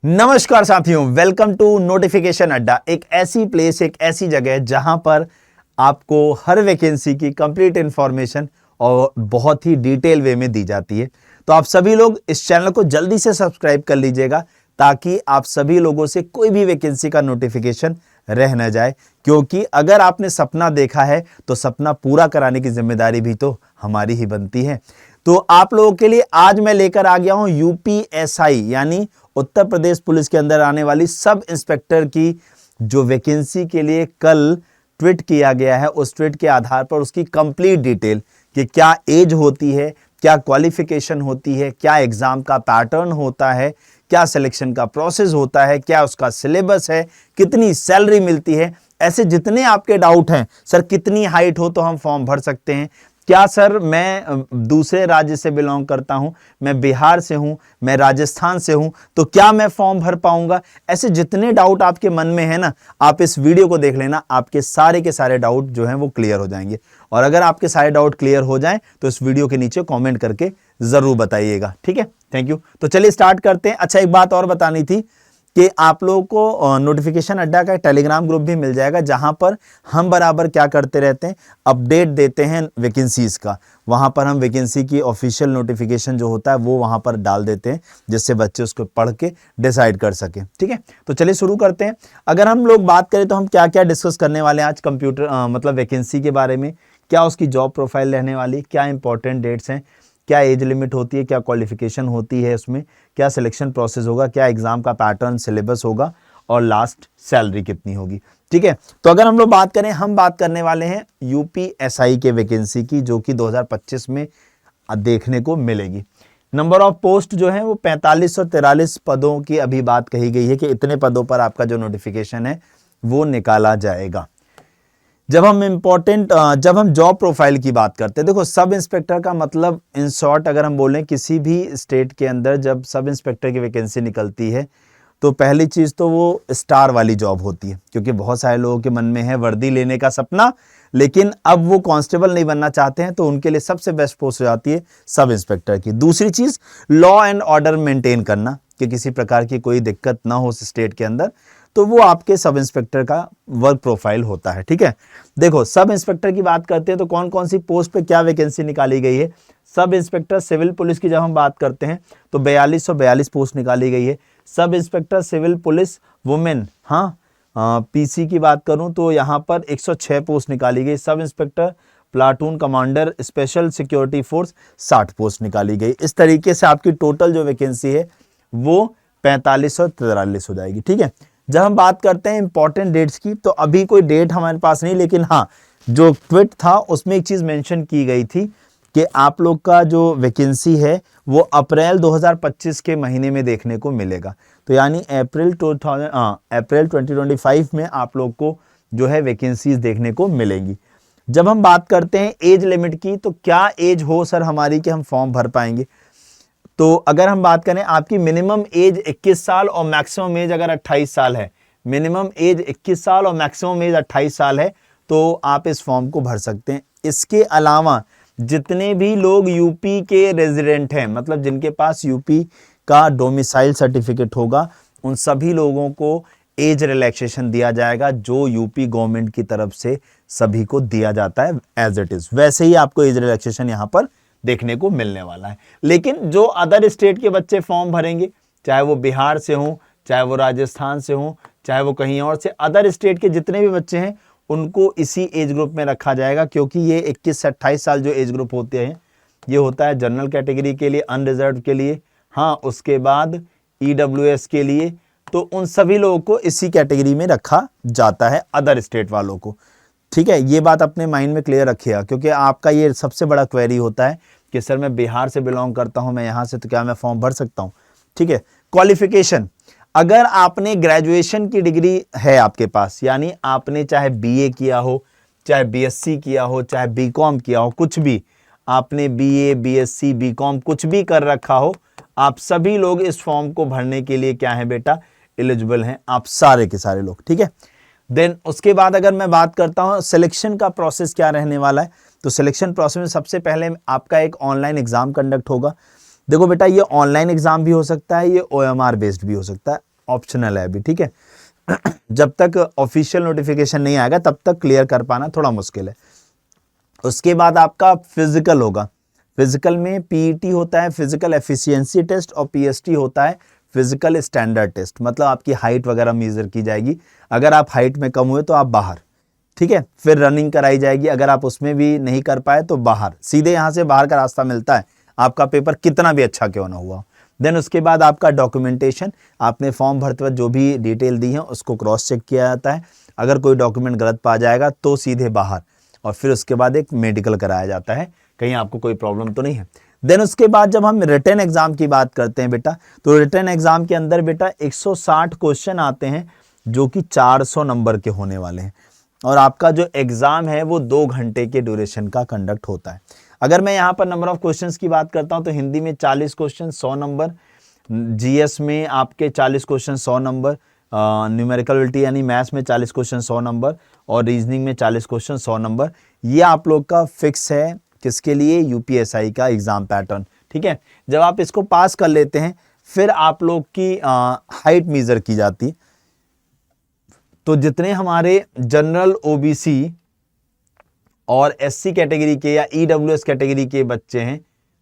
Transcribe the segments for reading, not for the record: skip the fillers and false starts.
नमस्कार साथियों, welcome to notification अड्डा। एक ऐसी प्लेस, एक ऐसी जगह जहां पर आपको हर वैकेंसी की कंप्लीट इंफॉर्मेशन और बहुत ही डिटेल वे में दी जाती है। तो आप सभी लोग इस चैनल को जल्दी से सब्सक्राइब कर लीजिएगा ताकि आप सभी लोगों से कोई भी वैकेंसी का नोटिफिकेशन रह न जाए, क्योंकि अगर आपने सपना देखा है तो सपना पूरा कराने की जिम्मेदारी भी तो हमारी ही बनती है। तो आप लोगों के लिए आज मैं लेकर आ गया हूं यूपीएसआई यानी उत्तर प्रदेश पुलिस के अंदर आने वाली सब इंस्पेक्टर की जो वैकेंसी के लिए कल ट्वीट किया गया है, उस ट्वीट के आधार पर उसकी कंप्लीट डिटेल कि क्या एज होती है, क्या क्वालिफिकेशन होती है, क्या एग्जाम का पैटर्न होता है, क्या सिलेक्शन का प्रोसेस होता है, क्या उसका सिलेबस है, कितनी सैलरी मिलती है, ऐसे जितने आपके डाउट हैं। सर कितनी हाइट हो तो हम फॉर्म भर सकते हैं, क्या सर मैं दूसरे राज्य से बिलोंग करता हूं, मैं बिहार से हूं, मैं राजस्थान से हूं, तो क्या मैं फॉर्म भर पाऊंगा, ऐसे जितने डाउट आपके मन में है ना, आप इस वीडियो को देख लेना, आपके सारे के सारे डाउट जो हैं वो क्लियर हो जाएंगे। और अगर आपके सारे डाउट क्लियर हो जाएं तो इस वीडियो के नीचे कमेंट करके जरूर बताइएगा, ठीक है। Thank you. तो चलिए स्टार्ट करते हैं। अच्छा, एक बात और बतानी थी कि आप लोगों को नोटिफिकेशन अड्डा का टेलीग्राम ग्रुप भी मिल जाएगा, जहां पर हम बराबर क्या करते रहते हैं, अपडेट देते हैं वैकेंसीज का। वहां पर हम वैकेंसी की ऑफिशियल नोटिफिकेशन जो होता है वो वहां पर डाल देते हैं, जिससे बच्चे उसको पढ़ के डिसाइड कर सकें, ठीक है। तो चलिए शुरू करते हैं। अगर हम लोग बात करें तो हम क्या क्या डिस्कस करने वाले हैं आज कंप्यूटर मतलब वैकेंसी के बारे में, क्या उसकी जॉब प्रोफाइल रहने वाली, क्या इंपॉर्टेंट डेट्स हैं, क्या एज लिमिट होती है, क्या क्वालिफिकेशन होती है उसमें, क्या सिलेक्शन प्रोसेस होगा, क्या एग्जाम का पैटर्न सिलेबस होगा और लास्ट सैलरी कितनी होगी, ठीक है। तो अगर हम लोग बात करें, हम बात करने वाले हैं यूपीएसआई के वैकेंसी की, जो कि 2025 में देखने को मिलेगी। नंबर ऑफ पोस्ट जो है वो 45 और 43 पदों की अभी बात कही गई है कि इतने पदों पर आपका जो नोटिफिकेशन है वो निकाला जाएगा। जब हम जॉब प्रोफाइल की बात करते हैं, देखो सब इंस्पेक्टर का मतलब इन शॉर्ट अगर हम बोलें, किसी भी स्टेट के अंदर जब सब इंस्पेक्टर की वैकेंसी निकलती है तो पहली चीज तो वो स्टार वाली जॉब होती है, क्योंकि बहुत सारे लोगों के मन में है वर्दी लेने का सपना, लेकिन अब वो कांस्टेबल नहीं बनना चाहते हैं, तो उनके लिए सबसे बेस्ट पोस्ट हो जाती है सब इंस्पेक्टर की। दूसरी चीज लॉ एंड ऑर्डर मेंटेन करना, कि किसी प्रकार की कोई दिक्कत ना हो स्टेट के अंदर, तो वो आपके सब इंस्पेक्टर का वर्क प्रोफाइल होता है, ठीक है। देखो सब इंस्पेक्टर की बात करते हैं तो कौन कौन सी पोस्ट पे क्या वैकेंसी निकाली गई है। सब इंस्पेक्टर सिविल पुलिस की जब हम बात करते हैं तो 4242 पोस्ट निकाली गई है। Sub inspector civil police women, हाँ, पीसी की बात करूं तो यहाँ पर 106 पोस्ट निकाली गई। Sub inspector platoon commander special security force 60 post निकाली गई। इस तरीके से आपकी टोटल जो वैकेंसी है वो 45 और 43 हो जाएगी, ठीक है। जब हम बात करते हैं इंपॉर्टेंट डेट्स की, तो अभी कोई डेट हमारे पास नहीं, लेकिन हाँ जो ट्वीट था उसमें एक चीज मेंशन की गई थी कि आप लोग का जो वैकेंसी है वो अप्रैल 2025 के महीने में देखने को मिलेगा। तो यानी अप्रैल 2025 में आप लोग को जो है वैकेंसीज देखने को मिलेंगी। जब हम बात करते हैं एज लिमिट की, तो क्या एज हो सर हमारी कि हम फॉर्म भर पाएंगे, तो अगर हम बात करें आपकी मिनिमम एज 21 साल और मैक्सिमम एज अगर 28 साल है, मिनिमम एज 21 साल और मैक्सिमम एज 28 साल है, तो आप इस फॉर्म को भर सकते हैं। इसके अलावा जितने भी लोग यूपी के रेजिडेंट हैं, मतलब जिनके पास यूपी का डोमिसाइल सर्टिफिकेट होगा, उन सभी लोगों को एज रिलैक्सेशन दिया जाएगा, जो यूपी गवर्नमेंट की तरफ से सभी को दिया जाता है एज इट इज, वैसे ही आपको एज रिलैक्सेशन यहां पर देखने को मिलने वाला है। लेकिन जो अदर स्टेट के बच्चे फॉर्म भरेंगे, चाहे वो बिहार से हों, चाहे वो राजस्थान से हों, चाहे वो कहीं और से, अदर स्टेट के जितने भी बच्चे हैं उनको इसी एज ग्रुप में रखा जाएगा, क्योंकि ये 21 से 28 साल जो एज ग्रुप होते हैं ये होता है जनरल कैटेगरी के लिए, अनरिजर्व के लिए, हाँ, उसके बाद ईडब्ल्यूएस के लिए, तो उन सभी लोगों को इसी कैटेगरी में रखा जाता है, अदर स्टेट वालों को, ठीक है। ये बात अपने माइंड में क्लियर रखिएगा, क्योंकि आपका ये सबसे बड़ा क्वेरी होता है कि सर मैं बिहार से बिलोंग करता हूं, मैं यहां से, तो क्या मैं फॉर्म भर सकता हूं, ठीक है। क्वालिफिकेशन, अगर आपने ग्रेजुएशन की डिग्री है आपके पास, यानी आपने चाहे बीए किया हो, चाहे बीएससी किया हो, चाहे बीकॉम किया हो, कुछ भी आपने बीए बीएससी बीकॉम कुछ भी कर रखा हो, आप सभी लोग इस फॉर्म को भरने के लिए क्या है बेटा, एलिजिबल हैं, आप सारे के सारे लोग, ठीक है। देन उसके बाद अगर मैं बात करता हूं सिलेक्शन का प्रोसेस क्या रहने वाला है, तो सिलेक्शन प्रोसेस में सबसे पहले आपका एक ऑनलाइन एग्जाम कंडक्ट होगा। देखो बेटा, ये ऑनलाइन एग्जाम भी हो सकता है, ये OMR बेस्ड भी हो सकता है, ऑप्शनल है अभी, ठीक है। जब तक ऑफिशियल नोटिफिकेशन नहीं आएगा तब तक क्लियर कर पाना थोड़ा मुश्किल है। उसके बाद आपका फिजिकल होगा। फिजिकल में PET होता है, फिजिकल एफिशिएंसी टेस्ट, और PST होता है फिजिकल स्टैंडर्ड टेस्ट, मतलब आपकी हाइट वगैरह मेजर की जाएगी। अगर आप हाइट में कम हुए तो आप बाहर, ठीक है। फिर रनिंग कराई जाएगी, अगर आप उसमें भी नहीं कर पाए तो बाहर, सीधे यहाँ से बाहर का रास्ता मिलता है, आपका पेपर कितना भी अच्छा क्यों ना हुआ। देन उसके बाद आपका डॉक्यूमेंटेशन, आपने फॉर्म भरते वक्त जो भी डिटेल दी है उसको क्रॉस चेक किया जाता है, अगर कोई डॉक्यूमेंट गलत पा जाएगा तो सीधे बाहर, और फिर उसके बाद एक मेडिकल कराया जाता है, कहीं आपको कोई प्रॉब्लम तो नहीं है। देन उसके बाद जब हम रिटन एग्जाम की बात करते हैं बेटा, तो रिटन एग्जाम के अंदर बेटा 160 क्वेश्चन आते हैं जो कि 400 नंबर के होने वाले हैं, और आपका जो एग्जाम है वो 2 घंटे के ड्यूरेशन का कंडक्ट होता है। अगर मैं यहाँ पर नंबर ऑफ क्वेश्चंस की बात करता हूँ तो हिंदी में 40 क्वेश्चन 100 नंबर, GS में आपके 40 क्वेश्चन 100 नंबर, न्यूमेरिकलिटी यानी मैथ्स में 40 क्वेश्चन 100 नंबर, और रीजनिंग में 40 क्वेश्चन 100 नंबर। ये आप लोग का फिक्स है, किसके लिए? UPSI का एग्जाम पैटर्न, ठीक है। जब आप इसको पास कर लेते हैं फिर आप लोग की हाइट मेजर की जाती है। तो जितने हमारे जनरल OBC और SC कैटेगरी के या EWS कैटेगरी के बच्चे हैं,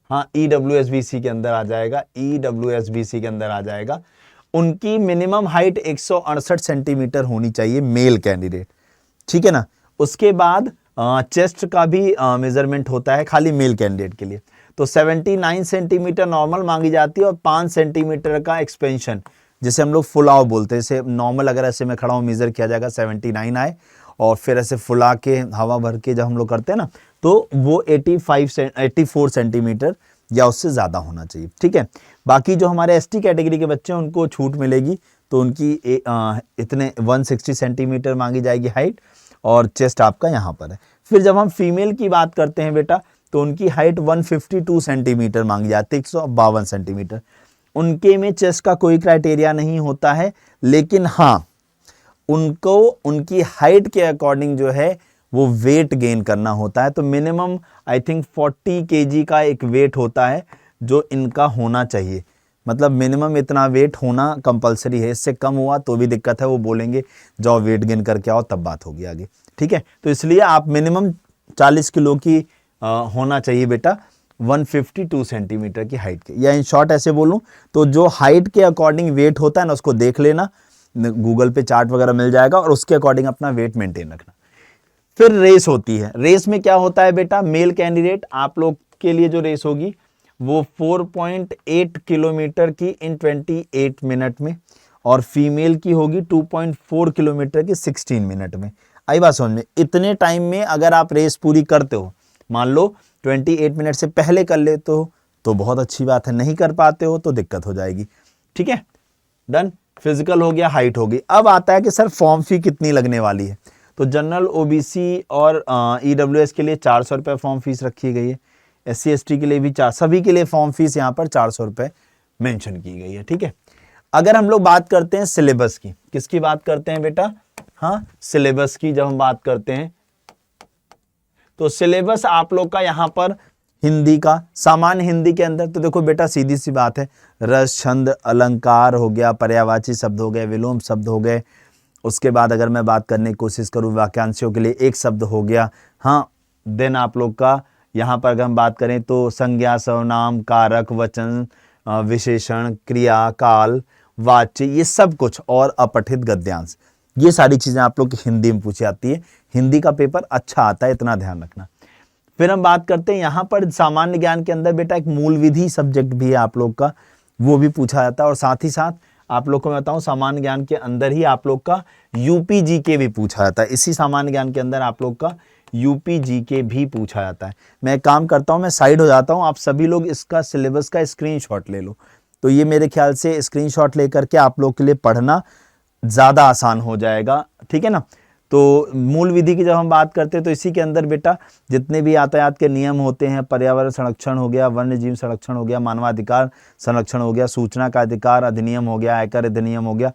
हाँ EWSBC के अंदर आ जाएगा, EWSBC के अंदर आ जाएगा, उनकी मिनिमम हाइट 168 सेंटीमीटर होनी चाहिए, मेल कैंडिडेट, ठीक है ना। उसके बाद चेस्ट का भी मेजरमेंट होता है खाली मेल कैंडिडेट के लिए, तो 79 सेंटीमीटर नॉर्मल मांगी जाती है, और 5 सेंटीमीटर का एक्सपेंशन, जिसे हम लोग फुलाव बोलते हैं। जैसे नॉर्मल अगर ऐसे में खड़ा हूं मेजर किया जाएगा 79 आए, और फिर ऐसे फुला के हवा भर के जब हम लोग करते हैं ना, तो वो 84 सेंटीमीटर या उससे ज़्यादा होना चाहिए, ठीक है। बाकी जो हमारे ST कैटेगरी के बच्चे हैं उनको छूट मिलेगी, तो उनकी इतने 160 सेंटीमीटर मांगी जाएगी हाइट, और चेस्ट आपका यहाँ पर है। फिर जब हम फीमेल की बात करते हैं बेटा, तो उनकी हाइट 152 सेंटीमीटर मांगी जाती है, 152 सेंटीमीटर। उनके में चेस्ट का कोई क्राइटेरिया नहीं होता है, लेकिन हाँ उनको उनकी हाइट के अकॉर्डिंग जो है वो वेट गेन करना होता है। तो मिनिमम आई थिंक 40 kg का एक वेट होता है जो इनका होना चाहिए, मतलब मिनिमम इतना वेट होना कंपलसरी है, इससे कम हुआ तो भी दिक्कत है, वो बोलेंगे जाओ वेट गेन करके आओ, तब बात होगी आगे, ठीक है। तो इसलिए आप मिनिमम 40 किलो की होना चाहिए बेटा, 152 सेंटीमीटर की हाइट के, या इन शॉर्ट ऐसे बोलूं तो जो हाइट के अकॉर्डिंग वेट होता है ना, उसको देख लेना, गूगल पे चार्ट वगैरह मिल जाएगा, और उसके अकॉर्डिंग अपना वेट मेंटेन रखना। फिर रेस होती है। रेस में क्या होता है बेटा, मेल कैंडिडेट आप लोग के लिए जो रेस होगी वो 4.8 किलोमीटर की इन 28 मिनट में, और फीमेल की होगी 2.4 किलोमीटर की 16 मिनट में। आई बात समझ में? इतने टाइम में अगर आप रेस पूरी करते हो, मान लो 28 मिनट से पहले कर लेते हो तो बहुत अच्छी बात है, नहीं कर पाते हो तो दिक्कत हो जाएगी, ठीक है। डन, फिजिकल हो गया, हाइट हो गई। अब आता है कि सर फॉर्म फी कितनी लगने वाली है। तो जनरल OBC और EWS के लिए 400 रुपये फॉर्म फीस रखी गई है, SC ST के लिए भी सभी के लिए फॉर्म फीस यहाँ पर 400 रुपये मेंशन की गई है, ठीक है। अगर हम लोग बात करते हैं सिलेबस की, किसकी बात करते हैं बेटा, हाँ सिलेबस की जब हम बात करते हैं, तो सिलेबस आप लोग का यहाँ पर हिंदी का, सामान्य हिंदी के अंदर तो देखो बेटा सीधी सी बात है, रस छंद अलंकार हो गया, पर्यायवाची शब्द हो गए, विलोम शब्द हो गए। उसके बाद अगर मैं बात करने की कोशिश करूँ वाक्यांशों के लिए एक शब्द हो गया, हाँ। देन आप लोग का यहाँ पर अगर हम बात करें तो संज्ञा, सर्वनाम, कारक, वचन, विशेषण, क्रिया, काल, वाच्य, ये सब कुछ, और अपठित गद्यांश, ये सारी चीजें आप लोग की हिंदी में पूछी जाती है। हिंदी का पेपर अच्छा आता है, इतना ध्यान रखना। फिर हम बात करते हैं यहाँ पर सामान्य ज्ञान के अंदर बेटा एक मूल विधि सब्जेक्ट भी है आप लोग का, वो भी पूछा जाता है, और साथ ही साथ आप लोग को मैं बताऊं सामान्य ज्ञान के अंदर ही आप लोग का UPGK भी पूछा जाता है। इसी सामान्य ज्ञान के अंदर आप लोग का UPGK भी पूछा जाता है। मैं एक काम करता हूं, मैं साइड हो जाता हूं, आप सभी लोग इसका सिलेबस का स्क्रीनशॉट ले लो। तो ये मेरे ख्याल से स्क्रीनशॉट लेकर के आप लोग के लिए पढ़ना ज़्यादा आसान हो जाएगा, ठीक है ना। तो मूल विधि की जब हम बात करते हैं तो इसी के अंदर बेटा जितने भी यातायात के नियम होते हैं, पर्यावरण संरक्षण हो गया, वन्य जीव संरक्षण हो गया, मानवाधिकार संरक्षण हो गया, सूचना का अधिकार अधिनियम हो गया, आयकर अधिनियम हो गया,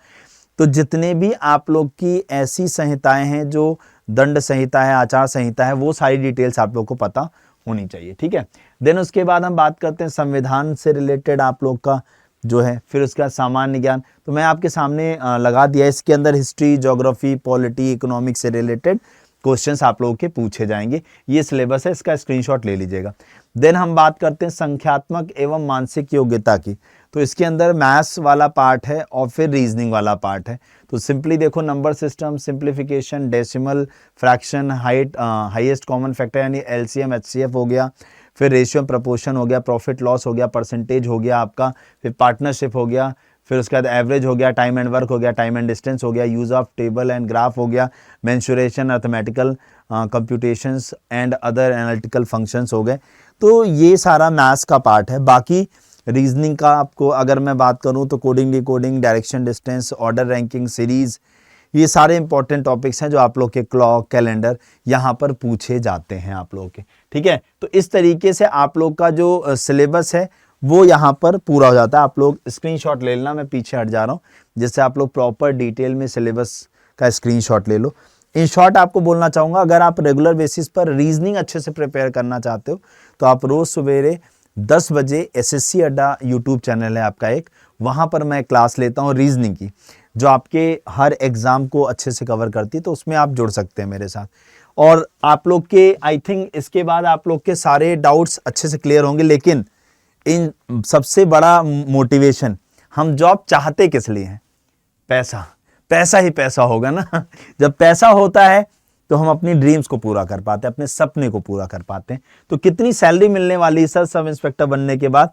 तो जितने भी आप लोग की ऐसी संहिताएं हैं जो दंड संहिता है, आचार संहिता है, वो सारी डिटेल्स आप लोग को पता होनी चाहिए, ठीक है। देन उसके बाद हम बात करते हैं संविधान से रिलेटेड आप लोग का जो है, फिर उसका सामान्य ज्ञान तो मैं आपके सामने लगा दिया। इसके अंदर हिस्ट्री, ज्योग्राफी, पॉलिटी, इकोनॉमिक्स से रिलेटेड क्वेश्चंस आप लोगों के पूछे जाएंगे। ये सिलेबस है, इसका स्क्रीनशॉट ले लीजिएगा। देन हम बात करते हैं संख्यात्मक एवं मानसिक योग्यता की, तो इसके अंदर मैथ्स वाला पार्ट है और फिर रीजनिंग वाला पार्ट है। तो सिंपली देखो, number system, simplification, decimal, fraction, highest common factor यानी एलसीएम, एचसीएफ हो गया, फिर रेशियो प्रपोर्शन हो गया, प्रॉफिट लॉस हो गया, परसेंटेज हो गया आपका, फिर पार्टनरशिप हो गया, फिर उसके बाद एवरेज हो गया, टाइम एंड वर्क हो गया, टाइम एंड डिस्टेंस हो गया, use of table and graph हो गया, mensuration, arithmetical computations and other analytical functions हो गए। तो ये सारा मैथ्स का पार्ट है। बाकी रीजनिंग का आपको अगर मैं बात करूं तो coding, decoding, direction, distance, order, ranking, series, ये सारे इंपॉर्टेंट टॉपिक्स हैं जो आप लोग के क्लॉक, कैलेंडर यहाँ पर पूछे जाते हैं आप लोगों के, ठीक है। तो इस तरीके से आप लोग का जो सिलेबस है वो यहाँ पर पूरा हो जाता है। आप लोग स्क्रीनशॉट ले लेना, मैं पीछे हट जा रहा हूँ, जिससे आप लोग प्रॉपर डिटेल में सिलेबस का स्क्रीनशॉट ले लो। इन शॉर्ट आपको बोलना चाहूँगा, अगर आप रेगुलर बेसिस पर रीजनिंग अच्छे से प्रिपेयर करना चाहते हो तो आप रोज़ सवेरे 10 बजे एसएससी अड्डा यूट्यूब चैनल है आपका एक, वहाँ पर मैं क्लास लेता हूँ रीजनिंग की, जो आपके हर एग्ज़ाम को अच्छे से कवर करती है। तो उसमें आप जुड़ सकते हैं मेरे साथ, और आप लोग के आई थिंक इसके बाद आप लोग के सारे डाउट्स अच्छे से क्लियर होंगे। लेकिन इन सबसे बड़ा मोटिवेशन, हम जॉब चाहते किस लिए हैं? पैसा, पैसा ही पैसा होगा ना। जब पैसा होता है तो हम अपनी ड्रीम्स को पूरा कर पाते हैं, अपने सपने को पूरा कर पाते हैं। तो कितनी सैलरी मिलने वाली सर सब इंस्पेक्टर बनने के बाद?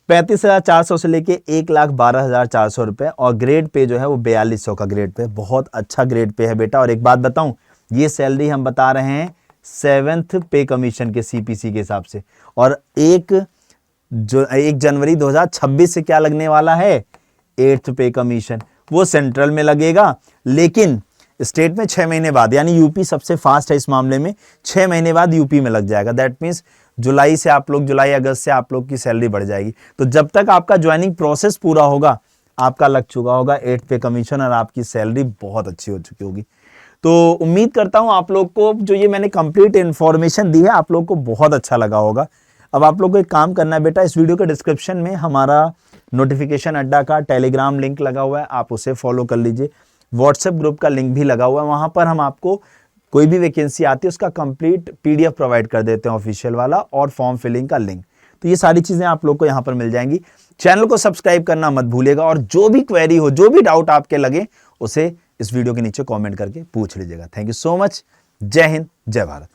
35,400 से लेके 1,12,400 रुपए, और ग्रेड पे जो है वो 4,200 का ग्रेड पे, बहुत अच्छा ग्रेड पे है बेटा। और एक बात बताऊं, ये सैलरी हम बता रहे हैं 7th पे कमीशन के सीपीसी के हिसाब से, और 1 जनवरी 2026 से क्या लगने वाला है? 8th पे कमीशन। वो सेंट्रल में लगेगा, लेकिन स्टेट में 6 महीने बाद, यानी यूपी सबसे फास्ट है इस मामले में, 6 महीने बाद यूपी में लग जाएगा। दैट मीन्स जुलाई से आप लोग, जुलाई अगस्त से आप लोग की सैलरी बढ़ जाएगी। तो जब तक आपका ज्वाइनिंग प्रोसेस पूरा होगा, आपका लग चुका होगा 8th पे कमीशन, और आपकी सैलरी बहुत अच्छी हो चुकी होगी। तो उम्मीद करता हूं आप लोग को जो ये मैंने कंप्लीट इन्फॉर्मेशन दी है, आप लोग को बहुत अच्छा लगा होगा। अब आप लोग को एक काम करना है बेटा, इस वीडियो के डिस्क्रिप्शन में हमारा नोटिफिकेशन अड्डा का टेलीग्राम लिंक लगा हुआ है, आप उसे फॉलो कर लीजिए। व्हाट्सएप ग्रुप का लिंक भी लगा हुआ है, वहां पर हम आपको कोई भी वैकेंसी आती है उसका कंप्लीट पीडीएफ प्रोवाइड कर देते हैं, ऑफिशियल वाला, और फॉर्म फिलिंग का लिंक। तो ये सारी चीजें आप लोग को यहाँ पर मिल जाएंगी। चैनल को सब्सक्राइब करना मत भूलिएगा, और जो भी क्वेरी हो, जो भी डाउट आपके लगे, उसे इस वीडियो के नीचे कॉमेंट करके पूछ लीजिएगा। Thank you so much. जय हिंद, जय भारत।